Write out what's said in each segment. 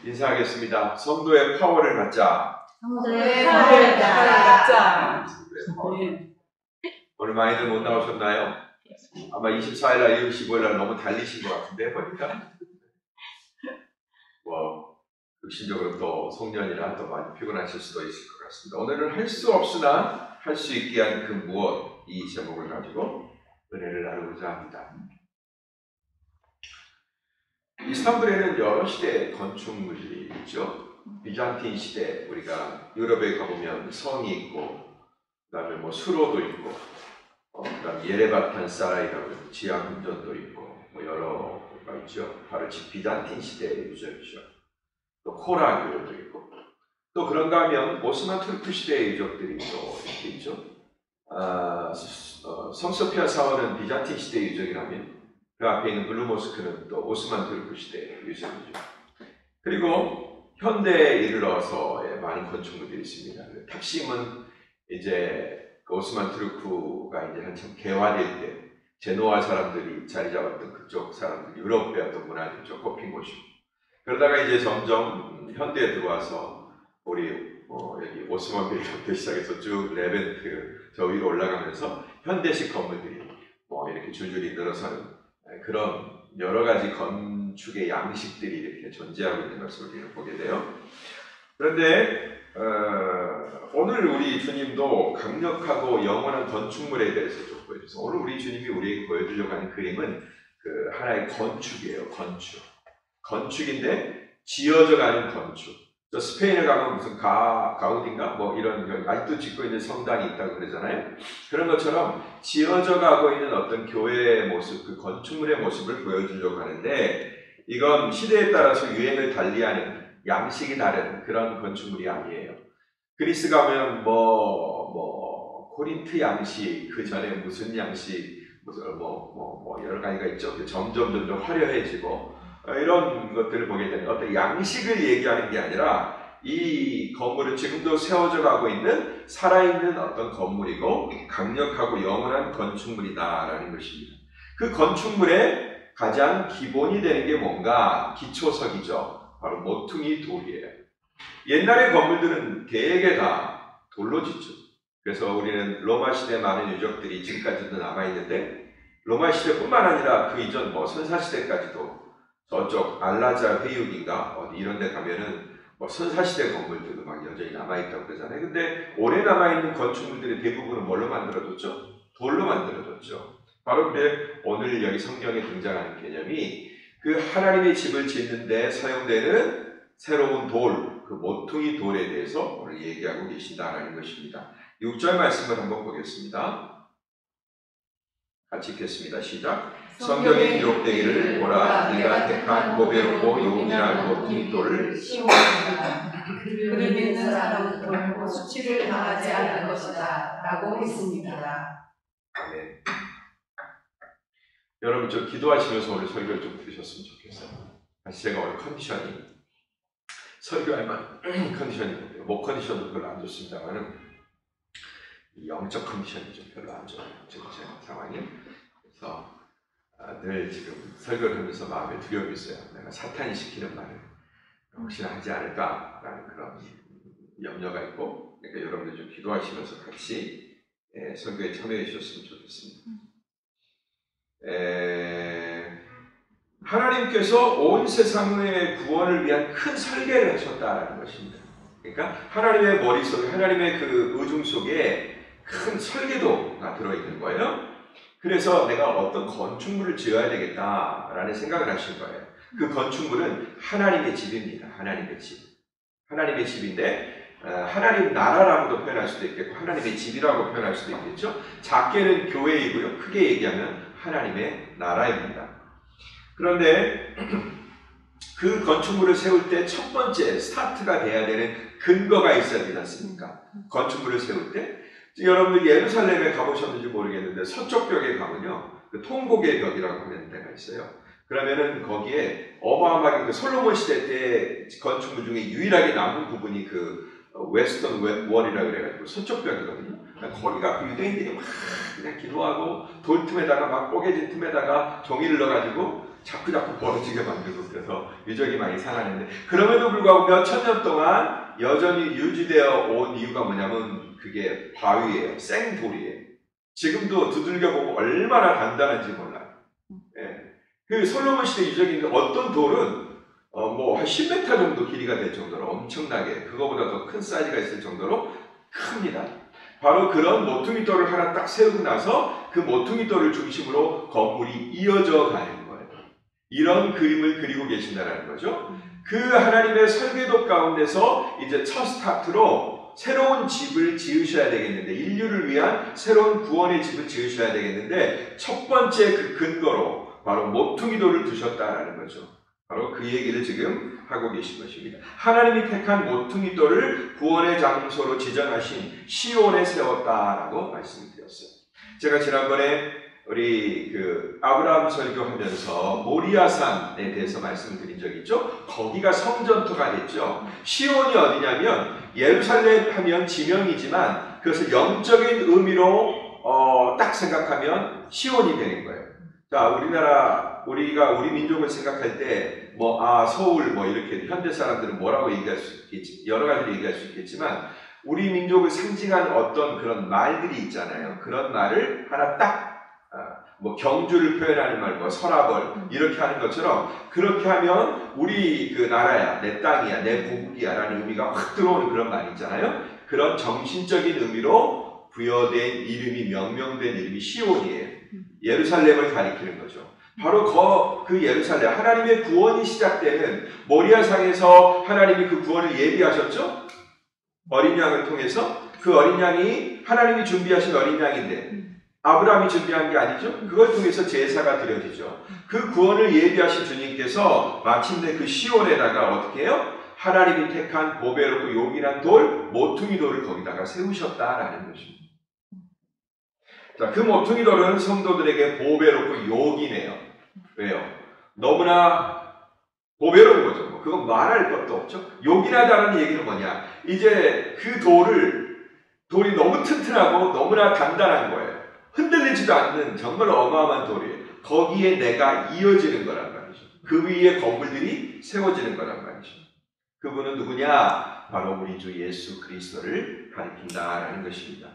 인사하겠습니다. 성도의 파워를 받자. 성도의 파워를 받자. 오늘 많이들 못 나오셨나요? 아마 24일날, 25일날 너무 달리신 것 같은데 보니까. 육신적으로 또 송년이라 또 많이 피곤하실 수도 있을 것 같습니다. 오늘은 할 수 없으나 할 수 있게 한 그 무엇, 이 제목을 가지고 은혜를 나누고자 합니다. 이스탄불에는 여러 시대의 건축물이 있죠. 비잔틴 시대, 우리가 유럽에 가보면 성이 있고, 그 다음에 뭐 수로도 있고, 그 다음에 예레바탄 사라이라고 지하궁전도 있고, 뭐 여러 가 있죠. 바로 비잔틴 시대의 유적이죠. 또 코라 유적도 있고, 또 그런가 하면 오스만 투르크 시대의 유적들이 또 이렇게 있죠. 성소피아 사원은 비잔틴 시대의 유적이라면 그 앞에 있는 블루 모스크는 또 오스만 투르크 시대의 유적이죠. 그리고 현대에 이르러서의 많은 건축물들이 있습니다. 탁심은 이제 그 오스만 투르크가 이제 한참 개화될 때 제노아 사람들이 자리 잡았던 그쪽 사람들, 유럽의 어떤 문화들이 좀 꼽힌 곳이고, 그러다가 이제 점점 현대에 들어와서 우리 여기 오스만 빌딩부터 시작해서 쭉 레벤트 저 위로 올라가면서 현대식 건물들이 뭐 이렇게 줄줄이 늘어서는 그런 여러 가지 건축의 양식들이 이렇게 존재하고 있는 것을 우리는 보게 돼요. 그런데 오늘 우리 주님도 강력하고 영원한 건축물에 대해서 좀 보여주세요. 오늘 우리 주님이 우리에게 보여주려고 하는 그림은 그 하나의 건축이에요. 건축인데 지어져 가는 건축. 저 스페인에 가면 무슨 가우디인가 뭐 이런 아직도 짓고 있는 성당이 있다고 그러잖아요. 그런 것처럼 지어져 가고 있는 어떤 교회의 모습, 그 건축물의 모습을 보여주려고 하는데, 이건 시대에 따라서 유행을 달리하는 양식이 다른 그런 건축물이 아니에요. 그리스 가면 코린트 양식, 그 전에 무슨 양식, 여러 가지가 있죠. 점점 화려해지고 이런 것들을 보게 되는 어떤 양식을 얘기하는 게 아니라 이 건물은 지금도 세워져 가고 있는 살아있는 어떤 건물이고 강력하고 영원한 건축물이다라는 것입니다. 그 건축물의 가장 기본이 되는 게 뭔가? 기초석이죠. 바로 모퉁이 돌이에요. 옛날의 건물들은 대개 다 돌로 짓죠. 그래서 우리는 로마 시대 많은 유적들이 지금까지도 남아있는데, 로마 시대뿐만 아니라 그 이전 선사시대까지도 저쪽 알라자 회육인가 어디 이런 데 가면은 선사시대 건물들도 막 여전히 남아있다고 그러잖아요. 근데 오래 남아있는 건축물들의 대부분은 뭘로 만들어졌죠? 돌로 만들어졌죠. 바로 그래 오늘 여기 성경에 등장하는 개념이 그 하나님의 집을 짓는 데 사용되는 새로운 돌, 그 모퉁이 돌에 대해서 오늘 얘기하고 계신다는 것입니다. 6절 말씀을 한번 보겠습니다. 같이 읽겠습니다. 시작. 성경에 기록되기를 보라, 네가 택한 보배롭고 용이랄 모퉁이 돌을 씌웠습니다. 그를 믿는 사람은 결코 수치를 당하지 않을 것이다 라고 했습니다. 아멘. 여러분, 저 기도하시면서 오늘 설교를 좀 들으셨으면 좋겠어요. 사실 제가 오늘 컨디션이 설교할 만한 컨디션이 목 컨디션도 별로 안 좋습니다만은 영적 컨디션이 좀 별로 안 좋아요. 지금 제 상황이. 그래서 늘 지금 설교를 하면서 마음에 두려움이 있어요. 내가 사탄이 시키는 말을 혹시나 하지 않을까라는 그런 염려가 있고, 그러니까 여러분들 좀 기도하시면서 같이 설교에 참여해 주셨으면 좋겠습니다. 하나님께서 온 세상의 구원을 위한 큰 설계를 하셨다는 것입니다. 그러니까 하나님의 머릿속에, 하나님의 그 의중 속에 큰 설계도가 들어있는 거예요. 그래서 내가 어떤 건축물을 지어야 되겠다라는 생각을 하신 거예요. 그 건축물은 하나님의 집입니다. 하나님의 집. 하나님의 집인데 하나님 나라라고도 표현할 수도 있겠고 하나님의 집이라고 표현할 수도 있겠죠. 작게는 교회이고요. 크게 얘기하면 하나님의 나라입니다. 그런데 그 건축물을 세울 때 첫 번째 스타트가 돼야 되는 근거가 있어야 되지 않습니까? 건축물을 세울 때 여러분들 예루살렘에 가보셨는지 모르겠는데 서쪽 벽에 가면요, 그 통곡의 벽이라고 하는 데가 있어요. 그러면은 거기에 어마어마하게 그 솔로몬 시대 때 건축물 중에 유일하게 남은 부분이 그 웨스턴 월이라고 그래가지고 서쪽 벽이거든요. 거기가 그 유대인들이 막 그냥 기도하고 돌 틈에다가 막 뽀개진 틈에다가 종이를 넣어가지고 자꾸 벌어지게 만들고 그래서 유적이 많이 상하는데, 그럼에도 불구하고 몇 천 년 동안 여전히 유지되어 온 이유가 뭐냐면 그게 바위예요. 생돌이에요. 지금도 두들겨보고 얼마나 단단한지 몰라요. 예. 그 솔로몬 시대 유적인데 어떤 돌은 뭐 한 10m 정도 길이가 될 정도로 엄청나게, 그거보다 더 큰 사이즈가 있을 정도로 큽니다. 바로 그런 모퉁이 돌을 하나 딱 세우고 나서 그 모퉁이 돌을 중심으로 건물이 이어져 가는 거예요. 이런 그림을 그리고 계신다는 거죠. 그 하나님의 설계도 가운데서 이제 첫 스타트로 새로운 집을 지으셔야 되겠는데, 인류를 위한 새로운 구원의 집을 지으셔야 되겠는데, 첫 번째 그 근거로 바로 모퉁이 돌을 두셨다라는 거죠. 바로 그 얘기를 지금 하고 계신 것입니다. 하나님이 택한 모퉁이 돌을 구원의 장소로 지정하신 시온에 세웠다라고 말씀을 드렸어요. 제가 지난번에 우리 아브라함 설교하면서 모리아산에 대해서 말씀을 드린 적이 있죠. 거기가 성전토가 됐죠. 시온이 어디냐면 예루살렘 하면 지명이지만 그것을 영적인 의미로 딱 생각하면 시온이 되는 거예요. 자, 우리 민족을 생각할 때 서울 이렇게 현대 사람들은 뭐라고 얘기할 수 있겠지, 여러 가지로 얘기할 수 있겠지만 우리 민족을 상징하는 어떤 그런 말들이 있잖아요. 그런 말을 하나 딱 경주를 표현하는 말, 서라벌 이렇게 하는 것처럼, 그렇게 하면 우리 그 나라야, 내 땅이야, 내 고국이야 라는 의미가 확 들어오는 그런 말이 있잖아요. 그런 정신적인 의미로 부여된 이름이, 명명된 이름이 시온이에요. 예루살렘을 가리키는 거죠. 바로 그 예루살렘, 하나님의 구원이 시작되는 모리아상에서 하나님이 그 구원을 예비하셨죠? 어린 양을 통해서. 그 어린 양이 하나님이 준비하신 어린 양인데 아브라함이 준비한 게 아니죠? 그걸 통해서 제사가 드려지죠. 그 구원을 예비하신 주님께서 마침내 그 시온에다가 어떻게 해요? 하나님이 택한 보배롭고 용이란 돌, 모퉁이 돌을 거기다가 세우셨다라는 것입니다. 자, 그 모퉁이 돌은 성도들에게 보배롭고 요기네요. 왜요? 너무나 보배로운 거죠. 그건 말할 것도 없죠. 요긴하다는 얘기는 뭐냐? 이제 그 돌이 너무 튼튼하고 너무나 단단한 거예요. 흔들리지도 않는 정말 어마어마한 돌이에요. 거기에 내가 이어지는 거란 말이죠. 그 위에 건물들이 세워지는 거란 말이죠. 그분은 누구냐? 바로 우리 주 예수 그리스도를 가리킨다라는 것입니다.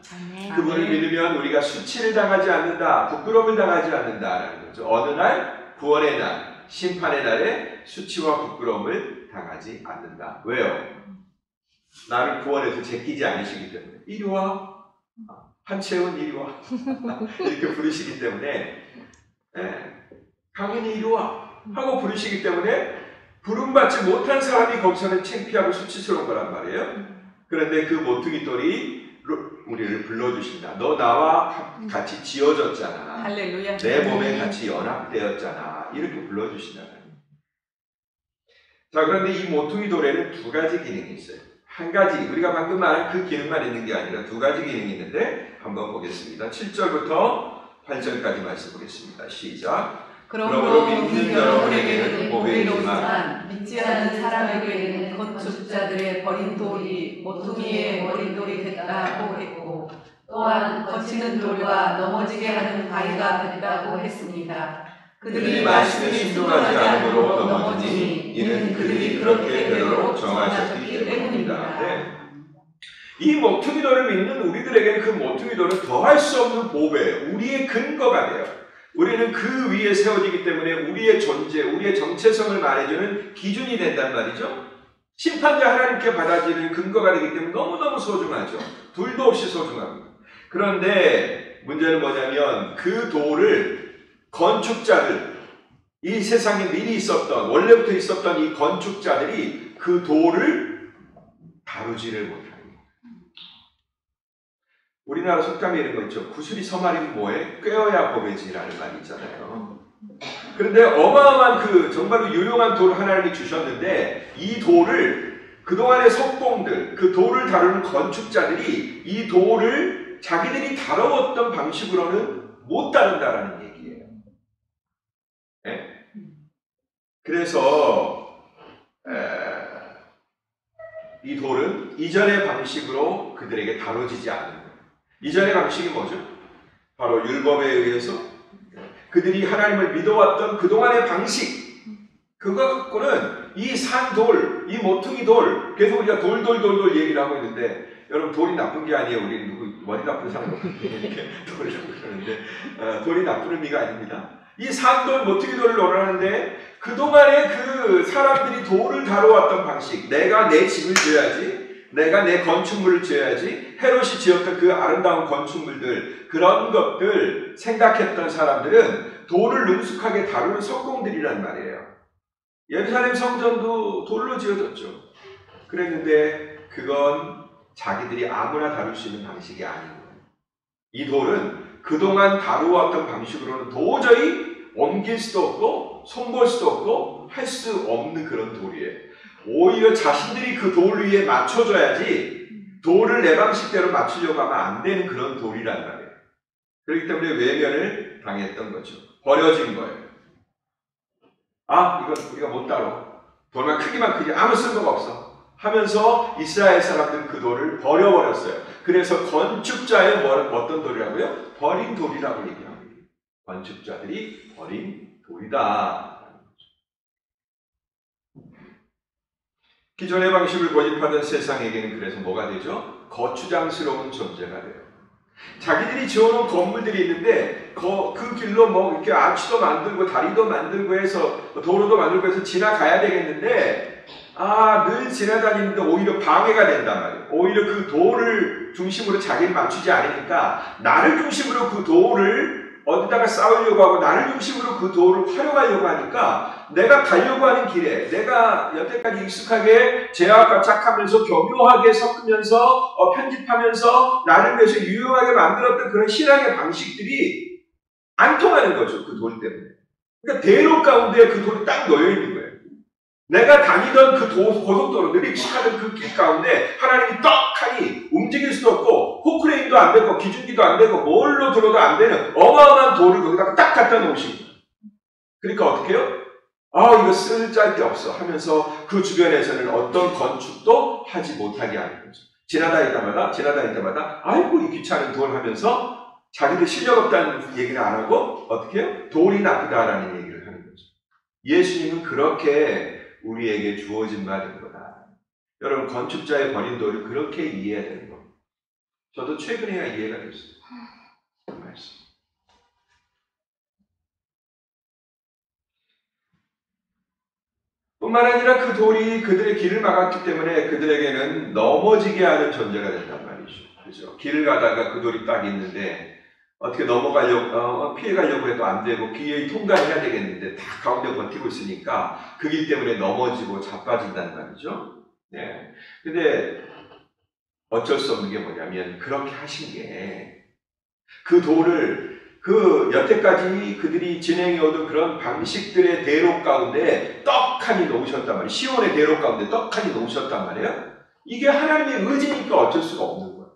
그분을 믿으면 우리가 수치를 당하지 않는다, 부끄러움을 당하지 않는다라는 거죠. 어느 날, 구원의 날, 심판의 날에 수치와 부끄러움을 당하지 않는다. 왜요? 나를 구원해서 제끼지 않으시기 때문에. 이리 와. 한채원 이리 와. 이렇게 부르시기 때문에, 강인이 이리 와. 하고 부르시기 때문에 부름받지 못한 사람이 거기서는 창피하고 수치스러운 거란 말이에요. 그런데 그 모퉁이 돌이 우리를 불러주신다. 너 나와 같이 지어졌잖아. 할렐루야. 내 몸에 같이 연합되었잖아. 이렇게 불러주신다. 자, 그런데 이 모퉁이 돌에는 두 가지 기능이 있어요. 한 가지, 우리가 방금 말한 그 기능만 있는 게 아니라 두 가지 기능이 있는데 한번 보겠습니다. 7절부터 8절까지 말씀 보겠습니다. 시작. 그러므로 믿는 여러분에게는 보배이지만 믿지 않는 사람에게는 건축자들의 버린 돌이 모퉁이의 버린 돌이 됐다고 했고, 또한 거치는 돌과 넘어지게 하는 바위가 됐다고 했습니다. 그들이 말씀에 순종하지 않으므로 넘어지니 이는 그들이 그렇게 되도록 정하셨기 때문입니다. 이 모퉁이 돌을 믿는 우리들에게는 그 모퉁이 돌은 더할 수 없는 보배, 우리의 근거가 돼요. 우리는 그 위에 세워지기 때문에 우리의 존재, 우리의 정체성을 말해주는 기준이 된단 말이죠. 심판자 하나님께 받아들이는 근거가 되기 때문에 너무너무 소중하죠. 둘도 없이 소중합니다. 그런데 문제는 뭐냐면 그 돌을 건축자들, 이 세상에 미리 있었던, 원래부터 있었던 이 건축자들이 그 돌을 다루지를 못합니다. 우리나라 속담에 이런 거 있죠. 구슬이 서말이면 뭐해? 꿰어야 보배지라는 말이 있잖아요. 그런데 어마어마한 정말로 유용한 돌을 하나님이 주셨는데 이 돌을 그동안의 석공들, 그 돌을 다루는 건축자들이 이 돌을 자기들이 다뤄왔던 방식으로는 못 다룬다라는 얘기예요. 네? 그래서 이 돌은 이전의 방식으로 그들에게 다뤄지지 않는 거예요. 이전의 방식이 뭐죠? 바로 율법에 의해서 그들이 하나님을 믿어왔던 그동안의 방식, 그거 갖고는 이 산돌, 이 모퉁이 돌, 계속 우리가 돌 얘기를 하고 있는데, 여러분 돌이 나쁜 게 아니에요. 우리 누구 머리 나쁜 사람 이렇게 돌이라고 그러는데 돌이 나쁜 의미가 아닙니다. 이 산돌, 모퉁이 돌을 논하는데 그동안에 그 사람들이 돌을 다뤄왔던 방식, 내가 내 집을 지어야지, 내가 내 건축물을 지어야지, 헤롯이 지었던 그 아름다운 건축물들, 그런 것들 생각했던 사람들은 돌을 능숙하게 다루는 석공들이란 말이에요. 예루살렘 성전도 돌로 지어졌죠. 그랬는데 그건 자기들이 아무나 다룰 수 있는 방식이 아닌 거예요. 이 돌은 그동안 다루었던 방식으로는 도저히 옮길 수도 없고 손볼 수도 없고 할 수 없는 그런 돌이에요. 오히려 자신들이 그 돌 위에 맞춰줘야지 돌을 내 방식대로 맞추려고 하면 안 되는 그런 돌이란 말이에요. 그렇기 때문에 외면을 당했던 거죠. 버려진 거예요. 아, 이건 우리가 못 다뤄. 돌만 크기만 크지 아무 쓸모가 없어 하면서 이스라엘 사람들은 그 돌을 버려버렸어요. 그래서 건축자의 어떤 돌이라고요? 버린 돌이라고 얘기합니다. 건축자들이 버린 돌이다. 기존의 방식을 고집하던 세상에게는 그래서 뭐가 되죠? 거추장스러운 존재가 돼요. 자기들이 지어놓은 건물들이 있는데 그 길로 뭐 이렇게 아치도 만들고 다리도 만들고 해서 도로도 만들고 해서 지나가야 되겠는데 늘 지나다니는데 오히려 방해가 된단 말이에요. 오히려 그 돌을 중심으로 자기를 맞추지 않으니까 나를 중심으로 그 돌을 어디다가 쌓으려고 하고 나를 중심으로 그 돌을 활용하려고 하니까 내가 가려고 하는 길에 내가 여태까지 익숙하게 제약과 착하면서 교묘하게 섞으면서 편집하면서 나를 위해서 유용하게 만들었던 그런 신앙의 방식들이 안 통하는 거죠. 그 돌 때문에. 그러니까 대로 가운데 그 돌이 딱 놓여 있는 거예요. 내가 다니던 그 고속도로, 늘 익숙하던 그 길 가운데 하나님이 떡하니 움직일 수도 없고 포크레인도 안 되고 기중기도 안 되고 뭘로 들어도 안 되는 어마어마한 돌을 거기다가 딱 갖다 놓으신 거예요. 그러니까 어떻게 해요? 이거 쓸데없이 없어 하면서 그 주변에서는 어떤 건축도 하지 못하게 하는 거죠. 지나다닐 때마다 아이고 이 귀찮은 돌 하면서 자기들 실력 없다는 얘기를 안 하고 어떻게 해요? 돌이 나쁘다라는 얘기를 하는 거죠. 예수님은 그렇게 우리에게 주어진 바된 거다. 여러분 건축자의 버린 돌을 그렇게 이해해야 되는 겁니다. 저도 최근에야 이해가 됐어요. 그 말씀. 뿐만 아니라 그 돌이 그들의 길을 막았기 때문에 그들에게는 넘어지게 하는 존재가 된단 말이죠. 그죠? 길을 가다가 그 돌이 딱 있는데 어떻게 넘어가려고, 피해가려고 해도 안 되고 기어이 통과해야 되겠는데 다 가운데 버티고 있으니까 그 길 때문에 넘어지고 자빠진다는 말이죠. 네. 근데 어쩔 수 없는 게 뭐냐면 그렇게 하신 게 그 돌을 그 여태까지 그들이 진행해오던 그런 방식들의 대로 가운데 떡하니 놓으셨단 말이에요. 시온의 대로 가운데 떡하니 놓으셨단 말이에요. 이게 하나님의 의지니까 어쩔 수가 없는 거예요.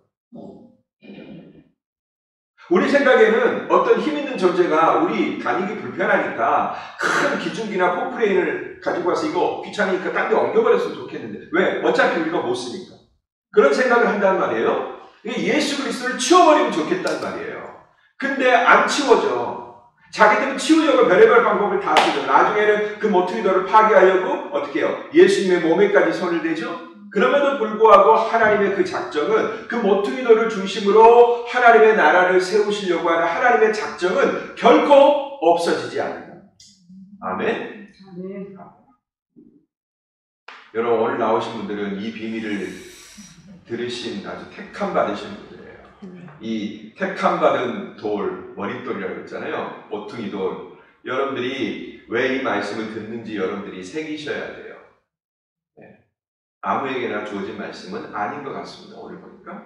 우리 생각에는 어떤 힘 있는 존재가 우리 다니기 불편하니까 큰 기중기나 포크레인을 가지고 와서 이거 귀찮으니까 딴 데 옮겨버렸으면 좋겠는데 왜? 어차피 우리가 못 쓰니까. 그런 생각을 한단 말이에요. 예수 그리스도를 치워버리면 좋겠단 말이에요. 근데 안 치워져. 자기들은 치우려고 별의별 방법을 다 쓰죠. 나중에는 그 모퉁이돌을 파괴하려고 어떻게 해요? 예수님의 몸에까지 손을 대죠. 그럼에도 불구하고 하나님의 그 작정은 그 모퉁이돌을 중심으로 하나님의 나라를 세우시려고 하는 하나님의 작정은 결코 없어지지 않는다. 아멘? 아멘. 여러분 오늘 나오신 분들은 이 비밀을 들으신 아주 택함 받으신 분들이에요. 이 택함 받은 돌, 머릿돌이라고 했잖아요. 모퉁이돌. 여러분들이 왜 이 말씀을 듣는지 여러분들이 새기셔야 돼요. 네. 아무에게나 주어진 말씀은 아닌 것 같습니다. 오늘 보니까.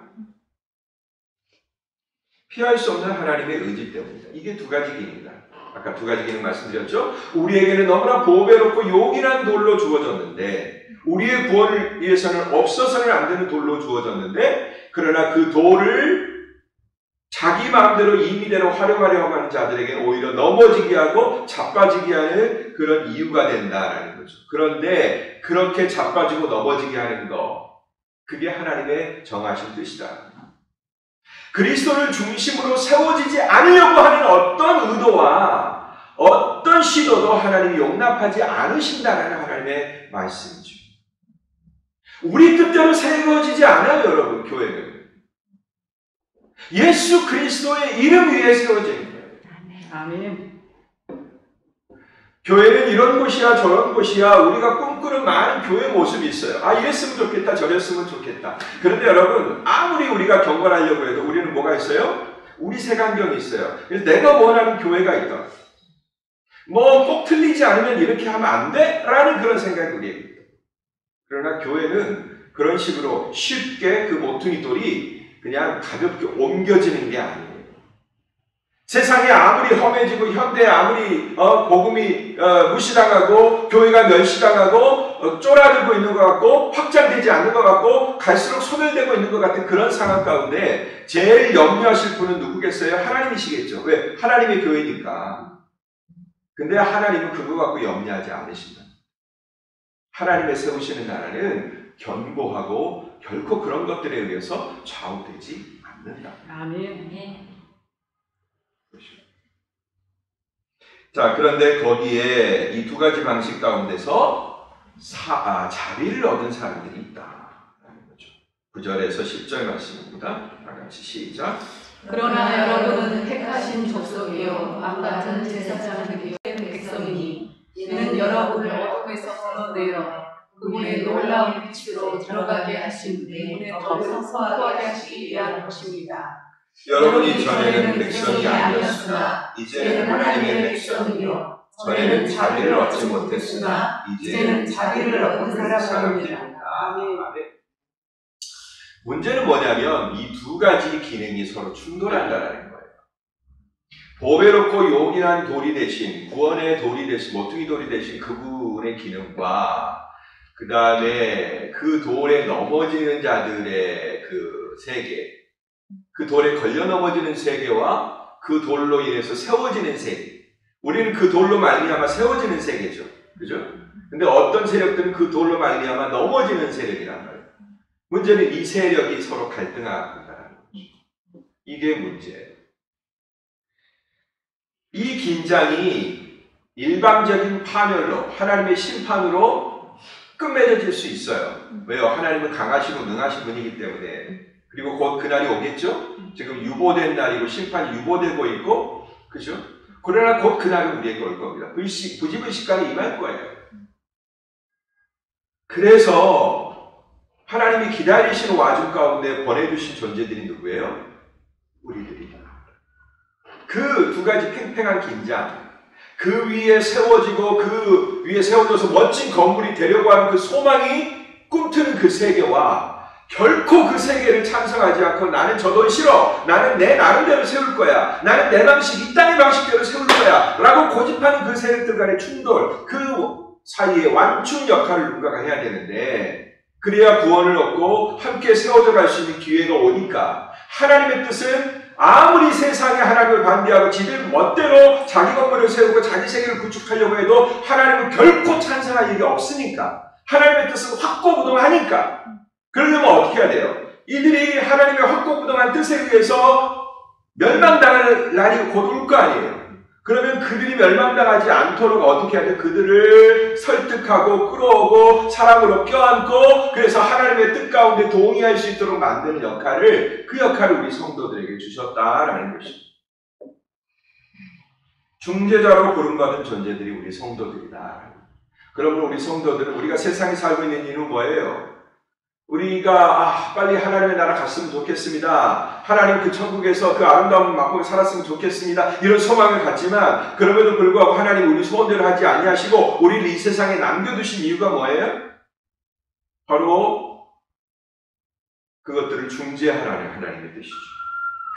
피할 수 없는 하나님의 의지 때문입니다. 이게 두 가지 길입니다. 아까 두 가지 길을 말씀드렸죠. 우리에게는 너무나 보배롭고 요긴한 돌로 주어졌는데 우리의 구원을 위해서는 없어서는 안 되는 돌로 주어졌는데 그러나 그 돌을 자기 마음대로 임의대로 활용하려고 하는 자들에게 오히려 넘어지게 하고 자빠지게 하는 그런 이유가 된다라는 거죠. 그런데 그렇게 자빠지고 넘어지게 하는 거, 그게 하나님의 정하신 뜻이다. 그리스도를 중심으로 세워지지 않으려고 하는 어떤 의도와 어떤 시도도 하나님이 용납하지 않으신다는 하나님의 말씀이죠. 우리 뜻대로 세워지지 않아요, 여러분. 교회는 예수 그리스도의 이름 위에 세워지는 거예요. 아멘. 교회는 이런 곳이야 저런 곳이야 우리가 꿈꾸는 많은 교회 모습이 있어요. 아, 이랬으면 좋겠다 저랬으면 좋겠다. 그런데 여러분, 아무리 우리가 경건하려고 해도 우리는 뭐가 있어요? 우리 색안경이 있어요. 그래서 내가 원하는 교회가 있다. 뭐 꼭 틀리지 않으면 이렇게 하면 안 돼? 라는 그런 생각이 우리에게 있다. 그러나 교회는 그런 식으로 쉽게 그 모퉁이 돌이 그냥 가볍게 옮겨지는 게 아니에요. 세상이 아무리 험해지고 현대에 아무리 복음이 무시당하고 교회가 멸시당하고 쪼라들고 있는 것 같고 확장되지 않는 것 같고 갈수록 소멸되고 있는 것 같은 그런 상황 가운데 제일 염려하실 분은 누구겠어요? 하나님이시겠죠. 왜? 하나님의 교회니까. 근데 하나님은 그거 갖고 염려하지 않으신다. 하나님의 세우시는 나라는 견고하고 결코 그런 것들에 의해서 좌우되지 않는다. 아멘. 자, 그런데 거기에 이 두 가지 방식 가운데서 자비를 얻은 사람들이 있다라는 거죠. 9절에서 10절 말씀입니다. 다 같이 시작. 그러나 여러분은 택하신 족속이요 왕 같은 제사장들이요 백성이니 이는 여러분을 어둠에서 걸어내어 그분의 놀라운 빛으로 들어가게 하신 눈에 더 선포하게 하시기 위한 것입니다. 여러분이 전에는 백성이 아니었으나 이제는 하나님의 백성이요 전에는 자비를 얻지 못했으나 이제는 자비를 얻은 사람입니다. 아멘. 문제는 뭐냐면 이 두 가지 기능이 서로 충돌한다는 거예요. 보배롭고 요긴한 돌이 대신 구원의 돌이 대신 모퉁이 돌이 대신 그분의 기능과 그 다음에 그 돌에 넘어지는 자들의 그 세계, 그 돌에 걸려 넘어지는 세계와 그 돌로 인해서 세워지는 세계. 우리는 그 돌로 말미암아 세워지는 세계죠. 그죠? 근데 어떤 세력들은 그 돌로 말미암아 넘어지는 세력이란 말이에요. 문제는 이 세력이 서로 갈등하고 있다는 거죠. 이게 문제예요. 이 긴장이 일방적인 파멸로, 하나님의 심판으로 끝맺어질 수 있어요. 왜요? 하나님은 강하시고 능하신 분이기 때문에. 그리고 곧 그날이 오겠죠? 지금 유보된 날이고 심판이 유보되고 있고, 그죠? 그러나 곧 그날은 우리에게 올 겁니다. 부지불식간에 임할 거예요. 그래서 하나님이 기다리시는 와중 가운데 보내주신 존재들이 누구예요? 우리들이다. 그 두 가지 팽팽한 긴장, 그 위에 세워지고 그 위에 세워져서 멋진 건물이 되려고 하는 그 소망이 꿈트는 그 세계와 결코 그 세계를 찬성하지 않고 나는 저 돈 싫어, 나는 내 나름대로 세울 거야, 나는 내 방식, 이 땅의 방식대로 세울 거야 라고 고집하는 그 세력들 간의 충돌, 그 사이에 완충 역할을 누군가가 해야 되는데 그래야 구원을 얻고 함께 세워져 갈 수 있는 기회가 오니까 하나님의 뜻은 아무리 세상에 하나님을 반대하고 지들 멋대로 자기 건물을 세우고 자기 세계를 구축하려고 해도 하나님은 결코 찬성할 일이 없으니까 하나님의 뜻은 확고부동하니까 그러려면 어떻게 해야 돼요? 이들이 하나님의 확고부동한 뜻에 의해서 멸망당할 날이 곧 올 거 아니에요. 그러면 그들이 멸망당하지 않도록 어떻게 해야 돼요? 그들을 설득하고 끌어오고 사랑으로 껴안고 그래서 하나님의 뜻 가운데 동의할 수 있도록 만드는 역할을 그 역할을 우리 성도들에게 주셨다라는 것입니다. 중재자로 부름받은 존재들이 우리 성도들이다. 그러면 우리 성도들은 우리가 세상에 살고 있는 이유는 뭐예요? 우리가 빨리 하나님의 나라 갔으면 좋겠습니다. 하나님 그 천국에서 그 아름다운 만큼 살았으면 좋겠습니다. 이런 소망을 갖지만 그럼에도 불구하고 하나님 우리 소원대로 하지 아니하시고 우리를 이 세상에 남겨두신 이유가 뭐예요? 바로 그것들을 중재하라는 하나님의 뜻이죠.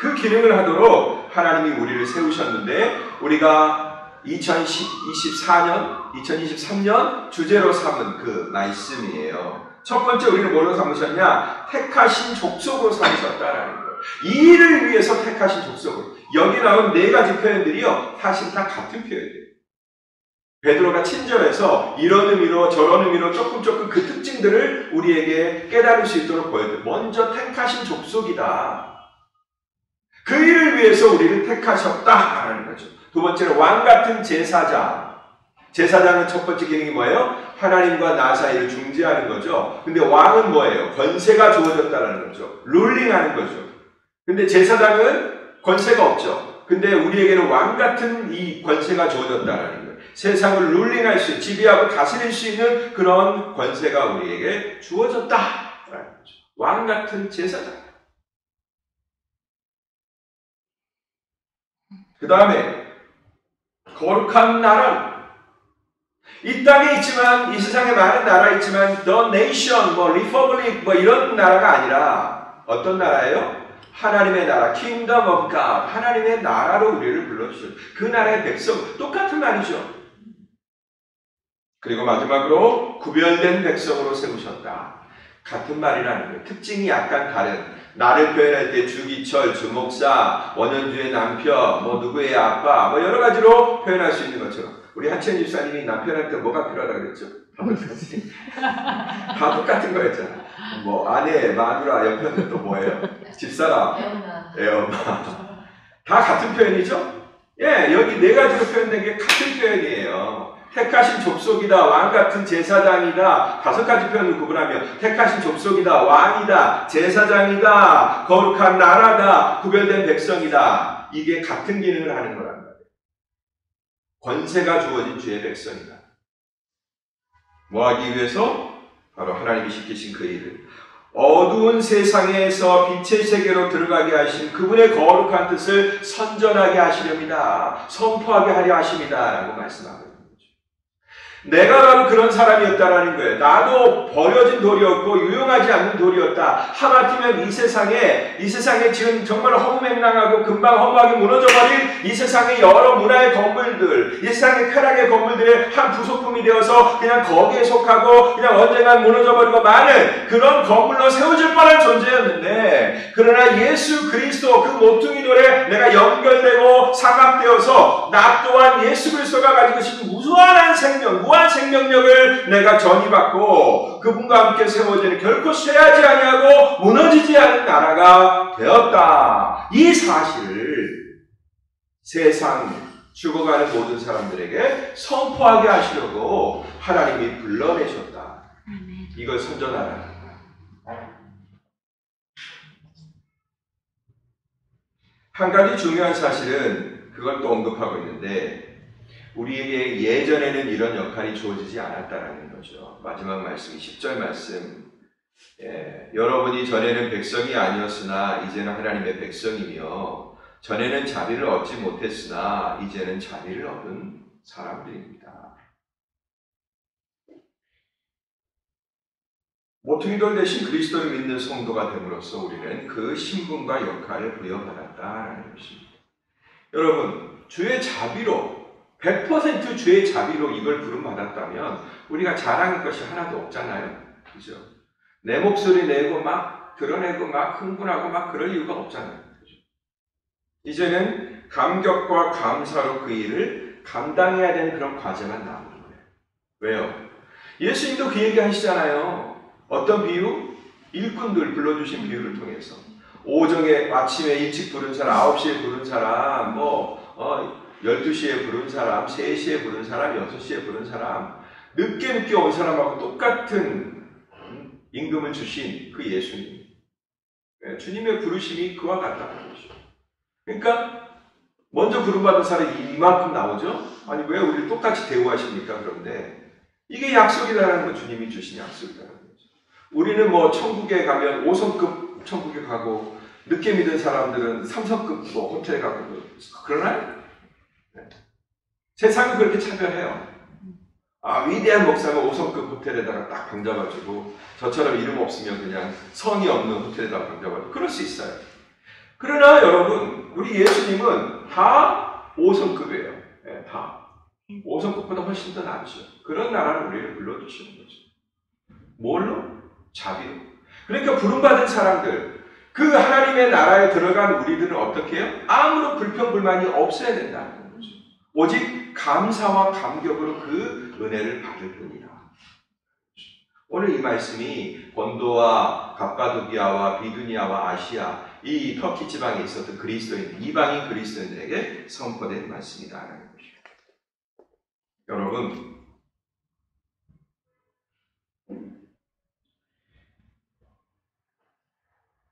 그 기능을 하도록 하나님이 우리를 세우셨는데 우리가 2023년 주제로 삼은 그 말씀이에요. 첫 번째 우리는 뭘로 삼으셨냐? 택하신 족속으로 삼으셨다라는 거예요. 이 일을 위해서 택하신 족속으로. 여기 나온 네 가지 표현들이요. 사실 다 같은 표현이에요. 베드로가 친절해서 이런 의미로 저런 의미로 조금 그 특징들을 우리에게 깨달을 수 있도록 보여줘요. 먼저 택하신 족속이다. 그 일을 위해서 우리를 택하셨다라는 거죠. 두 번째는 왕 같은 제사장. 제사장은 첫 번째 기능이 뭐예요? 하나님과 나 사이를 중재하는 거죠. 근데 왕은 뭐예요? 권세가 주어졌다는 거죠. 룰링하는 거죠. 근데 제사장은 권세가 없죠. 근데 우리에게는 왕 같은 이 권세가 주어졌다는 거예요. 세상을 룰링할 수, 지배하고 다스릴 수 있는 그런 권세가 우리에게 주어졌다라는 거죠. 왕 같은 제사장. 그 다음에 거룩한 나라. 이 땅에 있지만, 이 세상에 많은 나라 있지만 the nation, republic 이런 나라가 아니라 어떤 나라예요? 하나님의 나라, kingdom of God, 하나님의 나라로 우리를 불러주셨어요. 그 나라의 백성, 똑같은 말이죠. 그리고 마지막으로 구별된 백성으로 세우셨다. 같은 말이라는 거예요. 특징이 약간 다른. 나를 표현할 때 주기철, 주목사, 원현주의 남편, 누구의 아빠, 여러 가지로 표현할 수 있는 것처럼. 우리 한채연 집사님이 남편할 때 뭐가 필요하다고 그랬죠? 다 똑같은 거였잖아. 아내, 마누라, 옆에는 또 뭐예요? 집사람, 애엄마. 다 같은 표현이죠? 예, 여기 네 가지로 표현된 게 같은 표현이에요. 택하신 족속이다, 왕 같은 제사장이다. 5가지 표현을 구분하며 택하신 족속이다, 왕이다, 제사장이다, 거룩한 나라다, 구별된 백성이다. 이게 같은 기능을 하는 거란 말이에요. 권세가 주어진 주의 백성이다. 뭐 하기 위해서? 바로 하나님이 시키신 그 일을 어두운 세상에서 빛의 세계로 들어가게 하신 그분의 거룩한 뜻을 선전하게 하시렵니다. 선포하게 하려 하십니다. 라고 말씀하고 있는 거죠. 내가 바로 그런 사람이었다라는 거예요. 나도 버려진 돌이었고 유용하지 않는 돌이었다. 하마터면 이 세상에 지금 정말 허무맹랑하고 금방 허무하게 무너져버린 이 세상의 여러 문화의 건물들, 이 세상의 쾌락의 건물들의 한 부속품이 되어서 그냥 거기에 속하고 그냥 언젠간 무너져버리고 많은 그런 건물로 세워질 뻔한 존재였는데, 그러나 예수 그리스도 그 모퉁이 돌에 내가 연결되고 상합되어서 나 또한 예수 그리스도가 가지고 싶은 무한한 생명, 무한 생명력을 내가 전이받고 그분과 함께 세워지는 결코 쇠하지 아니하고 무너지지 않은 나라가 되었다. 이 사실을 세상 죽어가는 모든 사람들에게 선포하게 하시려고 하나님이 불러내셨다. 이걸 선전하라는 거야. 한 가지 중요한 사실은 그걸 또 언급하고 있는데, 우리에게 예전에는 이런 역할이 주어지지 않았다라는 거죠. 마지막 말씀, 10절 말씀. 여러분이 전에는 백성이 아니었으나 이제는 하나님의 백성이며 전에는 자비를 얻지 못했으나 이제는 자비를 얻은 사람들입니다. 모퉁이돌 대신 그리스도를 믿는 성도가 됨으로써 우리는 그 신분과 역할을 부여받았다라는 것입니다. 여러분, 주의 자비로 100% 주의 자비로 이걸 부름받았다면 우리가 자랑할 것이 하나도 없잖아요. 그죠? 내 목소리 내고 막 드러내고 막 흥분하고 막 그럴 이유가 없잖아요. 그죠? 이제는 감격과 감사로 그 일을 감당해야 되는 그런 과제만 남은 거예요. 왜요? 예수님도 그 얘기 하시잖아요. 어떤 비유? 일꾼들 불러주신 비유를 통해서 오정에 아침에 일찍 부른 사람, 9시에 부른 사람, 12시에 부른 사람, 3시에 부른 사람, 6시에 부른 사람, 늦게 온 사람하고 똑같은 임금을 주신 그 예수님. 주님의 부르심이 그와 같다는 것이죠. 그러니까 먼저 부름받은 사람이 이만큼 나오죠? 아니 왜 우리를 똑같이 대우하십니까? 그런데 이게 약속이라는 거, 주님이 주신 약속이라는 거죠. 우리는 천국에 가면 5성급 천국에 가고 늦게 믿은 사람들은 3성급 호텔에 가고 그러나요? 네. 세상은 그렇게 차별해요. 위대한 목사가 5성급 호텔에다가 딱 방 잡아주고 저처럼 이름 없으면 그냥 성이 없는 호텔에다가 방 잡아주고 그럴 수 있어요. 그러나 여러분, 우리 예수님은 다 5성급이에요. 네, 다 5성급보다 훨씬 더 낫죠. 그런 나라를 우리를 불러주시는 거죠. 뭘로? 자비로. 그러니까 부름받은 사람들, 그 하나님의 나라에 들어간 우리들은 어떻게 해요? 아무런 불평불만이 없어야 된다는 거죠. 오직 감사와 감격으로 그 은혜를 받을 뿐이다. 오늘 이 말씀이 본도와 갑바도기아와 비두니아와 아시아 이 터키 지방에 있었던 그리스도인, 이방인 그리스도인들에게 선포된 말씀이다라는 것입니다. 여러분,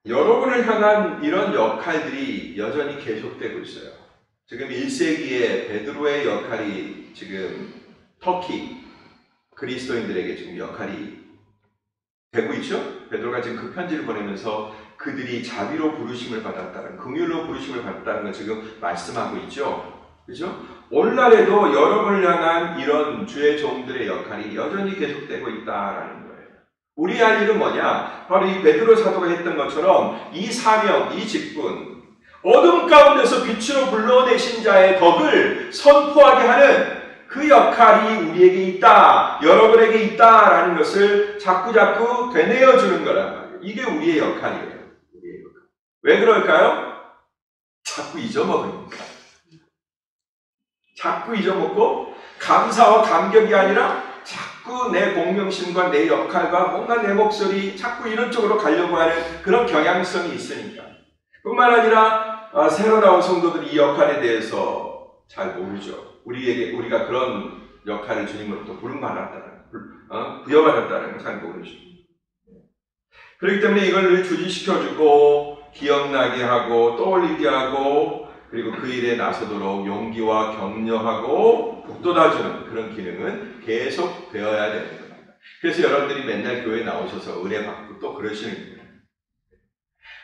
여러분을 향한 이런 역할들이 여전히 계속되고 있어요. 지금 1세기에 베드로의 역할이 지금 터키 그리스도인들에게 지금 역할이 되고 있죠. 베드로가 지금 그 편지를 보내면서 그들이 자비로 부르심을 받았다는, 긍휼로 부르심을 받았다는 걸 지금 말씀하고 있죠. 그죠? 오늘날에도 여러분을 향한 이런 주의 종들의 역할이 여전히 계속되고 있다라는 거예요. 우리 할 일은 뭐냐? 바로 이 베드로 사도가 했던 것처럼 이 사명, 이 직분, 어둠 가운데서 빛으로 불러내신 자의 덕을 선포하게 하는 그 역할이 우리에게 있다, 여러분에게 있다라는 것을 자꾸자꾸 되뇌어주는 거란 말이에요. 이게 우리의 역할이에요. 우리의 역할. 왜 그럴까요? 자꾸 잊어먹으니까. 자꾸 잊어먹고 감사와 감격이 아니라 자꾸 내 공명심과 내 역할과 뭔가 내 목소리 자꾸 이런 쪽으로 가려고 하는 그런 경향성이 있으니까. 뿐만 아니라 새로 나온 성도들이 이 역할에 대해서 잘 모르죠. 우리가 그런 역할을 주님으로부터 부여받았다는 걸 잘 모르죠. 그렇기 때문에 이걸 주지시켜주고 기억나게 하고 떠올리게 하고 그리고 그 일에 나서도록 용기와 격려하고 북돋아주는 그런 기능은 계속 되어야 되는 겁니다. 그래서 여러분들이 맨날 교회에 나오셔서 은혜 받고 또 그러시는 거예요.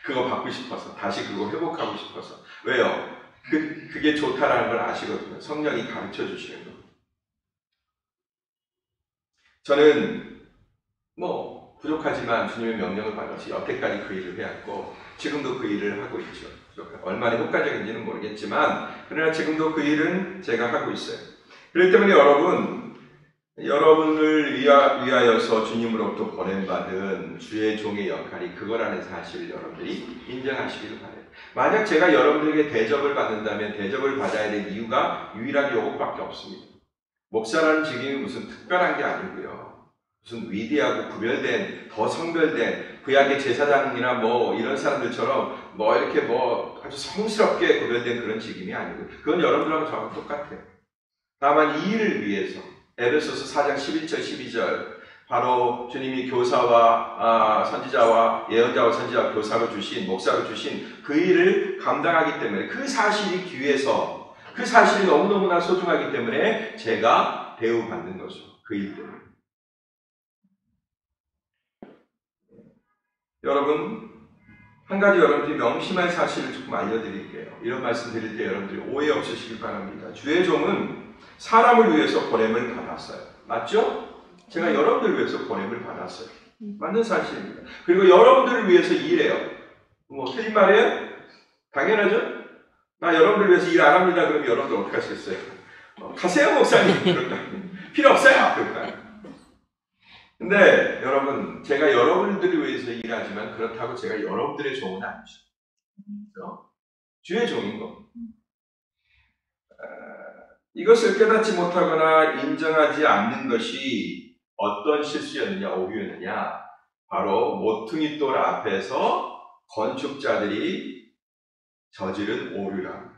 그거 받고 싶어서, 다시 그거 회복하고 싶어서. 왜요? 그게 좋다라는 걸 아시거든요. 성령이 가르쳐 주시는 거. 저는 부족하지만 주님의 명령을 받아서 여태까지 그 일을 해왔고 지금도 그 일을 하고 있죠. 얼마나 효과적인지는 모르겠지만 그러나 지금도 그 일은 제가 하고 있어요. 그렇기 때문에 여러분을 위하여서 주님으로부터 보냄받은 주의 종의 역할이 그거라는 사실을 여러분들이 인정하시기를 바라요. 만약 제가 여러분들에게 대접을 받는다면 대접을 받아야 될 이유가 유일하게 이것밖에 없습니다. 목사라는 직임이 무슨 특별한 게 아니고요. 무슨 위대하고 구별된, 더 성별된 구약의 제사장이나 이런 사람들처럼 이렇게 아주 성스럽게 구별된 그런 직임이 아니고 그건 여러분들하고 저하고 똑같아요. 다만 이 일을 위해서 에베소서 4장 11절 12절 바로 주님이 교사와 선지자와 예언자와 선지자 교사로 주신 목사로 주신 그 일을 감당하기 때문에 그 사실이 귀해서 그 사실이 너무너무나 소중하기 때문에 제가 대우받는 거죠. 그 일 때문에. 여러분, 한 가지 여러분들이 명심할 사실을 조금 알려드릴게요. 이런 말씀 드릴 때 여러분들이 오해 없으시길 바랍니다. 주의 종은 사람을 위해서 보냄을 받았어요. 맞죠? 제가 여러분들을 위해서 보냄을 받았어요. 맞는 사실입니다. 그리고 여러분들을 위해서 일해요. 틀린 말이에요? 당연하죠? 나 여러분들을 위해서 일 안 합니다. 그럼 여러분들 어떻게 하시겠어요? 가세요, 목사님. 그럴까? 필요 없어요. 그럴까요? 근데 여러분, 제가 여러분들을 위해서 일하지만 그렇다고 제가 여러분들의 종은 아니죠. 그렇죠? 주의 종인 거. 이것을 깨닫지 못하거나 인정하지 않는 것이 어떤 실수였느냐, 오류였느냐? 바로 모퉁이 돌 앞에서 건축자들이 저지른 오류라.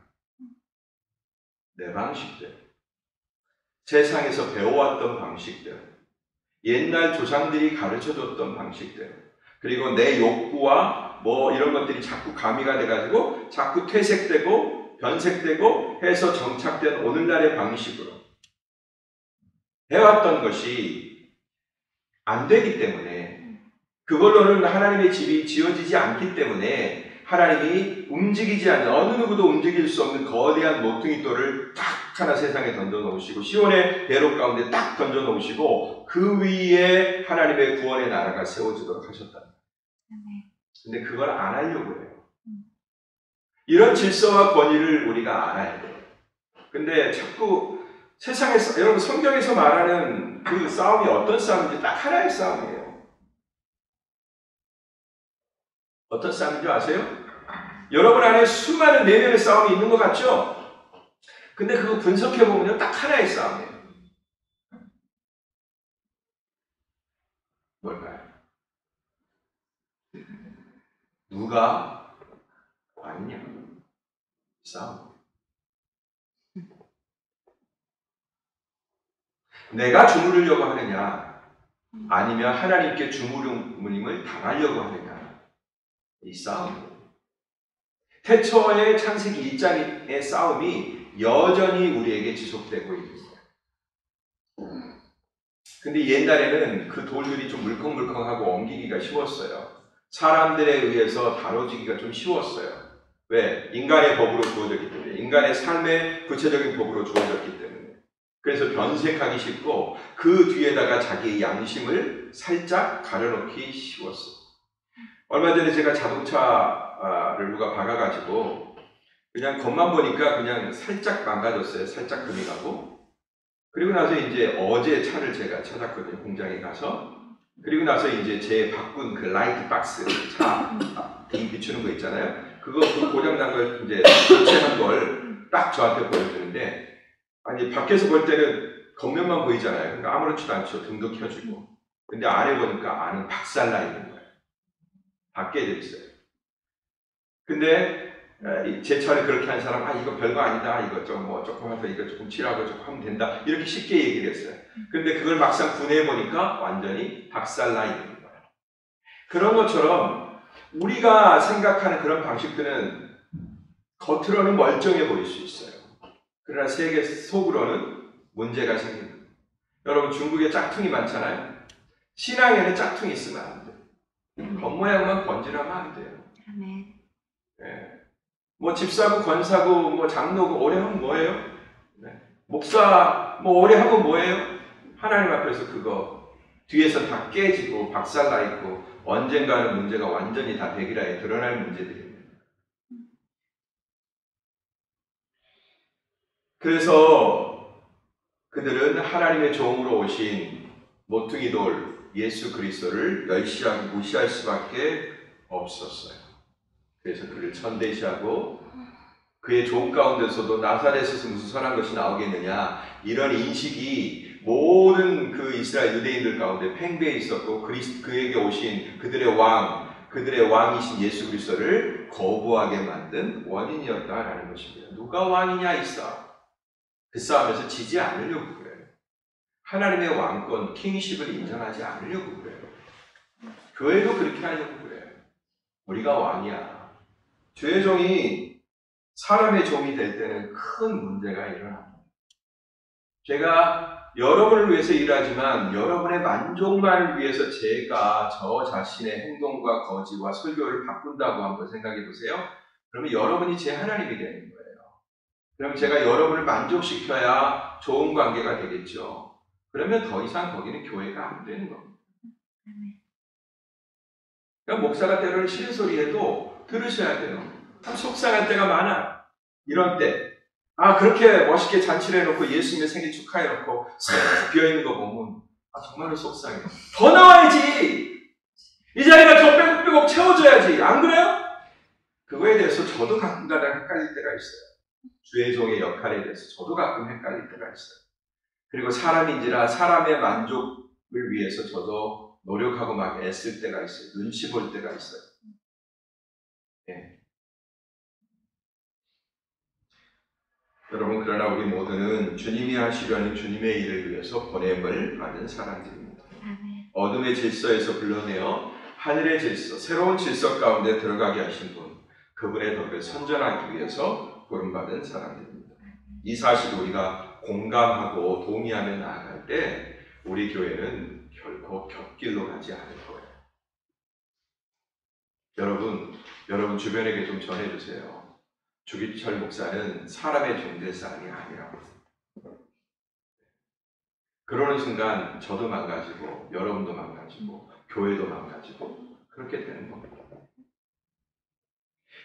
내 방식대로, 세상에서 배워왔던 방식대로, 옛날 조상들이 가르쳐줬던 방식대로, 그리고 내 욕구와 이런 것들이 자꾸 가미가 돼가지고 자꾸 퇴색되고 변색되고 해서 정착된 오늘날의 방식으로 해왔던 것이 안 되기 때문에 그걸로는 하나님의 집이 지어지지 않기 때문에 하나님이 움직이지 않는 어느 누구도 움직일 수 없는 거대한 모퉁이 돌을 딱 하나 세상에 던져 놓으시고 시온의 배로 가운데 딱 던져 놓으시고 그 위에 하나님의 구원의 나라가 세워지도록 하셨다. 근데 그걸 안 하려고 해요. 이런 질서와 권위를 우리가 알아야 돼요. 근데 자꾸 세상에서, 여러분 성경에서 말하는 그 싸움이 어떤 싸움인지 딱 하나의 싸움이에요. 어떤 싸움인지 아세요? 여러분 안에 수많은 내면의 싸움이 있는 것 같죠? 근데 그거 분석해보면 딱 하나의 싸움이에요. 뭘까요? 누가 싸움. 내가 주무르려고 하느냐, 아니면 하나님께 주무름을 당하려고 하느냐, 이 싸움. 태초의 창세기 1장의 싸움이 여전히 우리에게 지속되고 있습니다. 근데 옛날에는 그 돌들이 좀 물컹물컹하고 옮기기가 쉬웠어요. 사람들에 의해서 다뤄지기가 좀 쉬웠어요. 왜? 인간의 법으로 주어졌기 때문에. 인간의 삶의 구체적인 법으로 주어졌기 때문에. 그래서 변색하기 쉽고 그 뒤에다가 자기의 양심을 살짝 가려놓기 쉬웠어요. 얼마 전에 제가 자동차를 누가 박아가지고 그냥 겉만 보니까 그냥 살짝 망가졌어요. 살짝 금이 가고. 그리고 나서 이제 어제 차를 제가 찾았거든요. 공장에 가서. 그리고 나서 이제 제 바꾼 그 라이트 박스 차 빙 비추는 거 있잖아요. 그거 그 고장난 걸 이제 교체한 걸 딱 저한테 보여주는데, 아니 밖에서 볼 때는 겉면만 보이잖아요. 그러니까 아무렇지도 않죠. 등도 켜주고. 근데 안에 보니까 안은 박살나 있는 거예요. 밖에 돼 있어요. 근데 제 차를 그렇게 한 사람, 아 이거 별거 아니다. 이거 좀 뭐 조금 해서 이거 조금 칠하고 조금 하면 된다. 이렇게 쉽게 얘기를 했어요. 근데 그걸 막상 분해해 보니까 완전히 박살나 있는 거예요. 그런 것처럼 우리가 생각하는 그런 방식들은 겉으로는 멀쩡해 보일 수 있어요. 그러나 세계 속으로는 문제가 생깁니다. 여러분 중국에 짝퉁이 많잖아요. 신앙에는 짝퉁이 있으면 안 돼요. 겉모양만 번지르면 안 돼요. 네. 뭐 집사고 권사고 뭐 장로고 오래 하면 뭐예요? 네. 목사 뭐 오래 하고 뭐예요? 하나님 앞에서 그거 뒤에서 다 깨지고 박살나 있고 언젠가는 문제가 완전히 다 백일화에 드러날 문제들입니다. 그래서 그들은 하나님의 종으로 오신 모퉁이 돌 예수 그리스도를 멸시하고 무시할 수밖에 없었어요. 그래서 그를 천대시하고 그의 종 가운데서도 나사렛에서 무슨 선한 것이 나오겠느냐, 이런 인식이 모든 그 이스라엘 유대인들 가운데 팽배해 있었고 그에게 오신 그들의 왕이신 예수 그리스도를 거부하게 만든 원인이었다라는 것입니다. 누가 왕이냐 이 싸움. 그 싸움에서 지지 않으려고 그래요. 하나님의 왕권, 킹십을 인정하지 않으려고 그래요. 교회도 그렇게 하려고 그래요. 우리가 왕이야. 주의 종이 사람의 종이 될 때는 큰 문제가 일어납니다. 제가 여러분을 위해서 일하지만 여러분의 만족만을 위해서 제가 저 자신의 행동과 거지와 설교를 바꾼다고 한번 생각해 보세요. 그러면 여러분이 제 하나님이 되는 거예요. 그럼 제가 여러분을 만족시켜야 좋은 관계가 되겠죠. 그러면 더 이상 거기는 교회가 안 되는 겁니다. 그러니까 목사가 때로는 싫은 소리 해도 들으셔야 돼요. 참 속상할 때가 많아. 이런 때. 그렇게 멋있게 잔치를 해놓고 예수님의 생일 축하해놓고 싹 비어있는 거 보면 정말로 속상해. 더 나와야지. 이 자리가 더 빼곡빼곡 채워져야지. 안 그래요? 그거에 대해서 저도 가끔가다 헷갈릴 때가 있어요. 주의 종의 역할에 대해서 저도 가끔 헷갈릴 때가 있어요. 그리고 사람인지라 사람의 만족을 위해서 저도 노력하고 막 애쓸 때가 있어요. 눈치 볼 때가 있어요. 네. 여러분, 그러나 우리 모두는 주님이 하시려는 주님의 일을 위해서 보냄을 받은 사람들입니다. 어둠의 질서에서 불러내어 하늘의 질서, 새로운 질서 가운데 들어가게 하신 분, 그분의 덕을 선전하기 위해서 부름받은 사람들입니다. 이 사실을 우리가 공감하고 동의하며 나아갈 때 우리 교회는 결코 곁길로 가지 않을 거예요. 여러분 주변에게 좀 전해주세요. 주기철 목사는 사람의 종될 사람이 아니라고. 그러는 순간 저도 망가지고 여러분도 망가지고 교회도 망가지고 그렇게 되는 겁니다.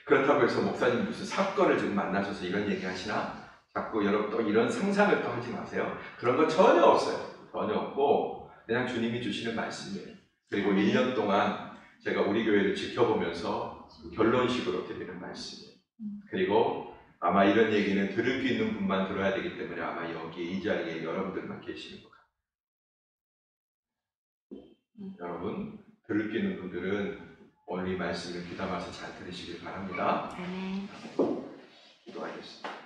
그렇다고 해서 목사님 무슨 사건을 지금 만나셔서 이런 얘기 하시나? 자꾸 여러분 또 이런 상상을 또 하지 마세요. 그런 거 전혀 없어요. 전혀 없고 그냥 주님이 주시는 말씀이에요. 그리고 1년 동안 제가 우리 교회를 지켜보면서 결론식으로 드리는 말씀이에요. 그리고 아마 이런 얘기는 들을 수 있는 분만 들어야 되기 때문에 아마 여기 이 자리에 여러분들만 계시는 것 같아요. 여러분, 들을 수 있는 분들은 오늘 이 말씀을 귀담아서 잘 들으시길 바랍니다. 기도하겠습니다.